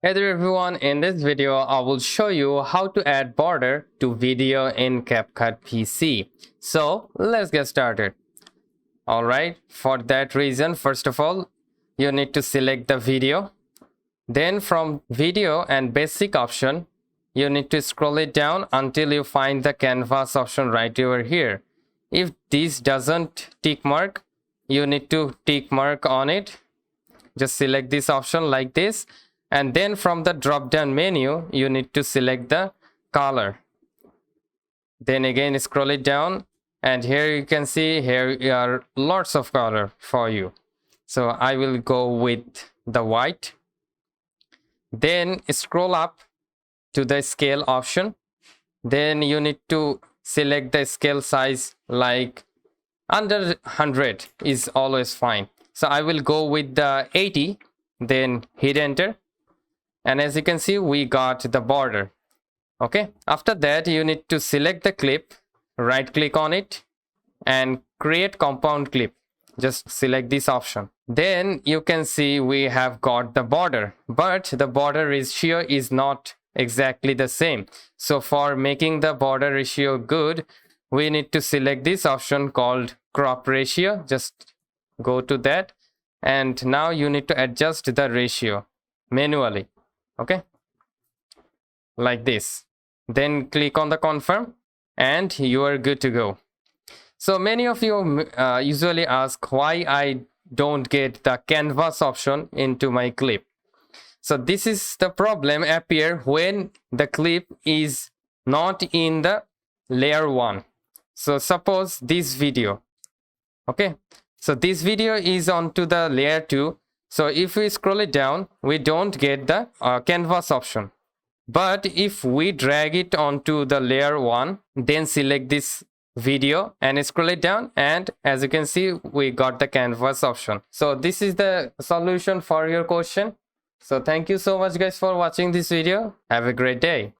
Hey there everyone, in this video I will show you how to add border to video in Capcut PC. So let's get started. Alright, for that reason, first of all, you need to select the video. Then from video and basic option, you need to scroll it down until you find the canvas option right over here. If this doesn't tick mark, you need to tick mark on it. Just select this option like this. And then from the drop down menu, you need to select the color. Then again, scroll it down. And here you can see, here are lots of color for you. So I will go with the white. Then scroll up to the scale option. Then you need to select the scale size, like under 100 is always fine. So I will go with the 80, then hit enter. And as you can see, we got the border. Okay, after that you need to select the clip, right click on it and create compound clip. Just select this option. Then you can see we have got the border, but the border ratio is not exactly the same. So for making the border ratio good, we need to select this option called crop ratio. Just go to that, and now you need to adjust the ratio manually. Okay, like this. Then click on the confirm and you are good to go. So many of you usually ask why I don't get the canvas option into my clip. So this is the problem appear when the clip is not in the layer 1. So suppose this video, okay, so this video is onto the layer 2. So if we scroll it down, we don't get the canvas option. But if we drag it onto the layer 1, then select this video and scroll it down, and as you can see, we got the canvas option. So this is the solution for your question. So thank you so much guys for watching this video. Have a great day.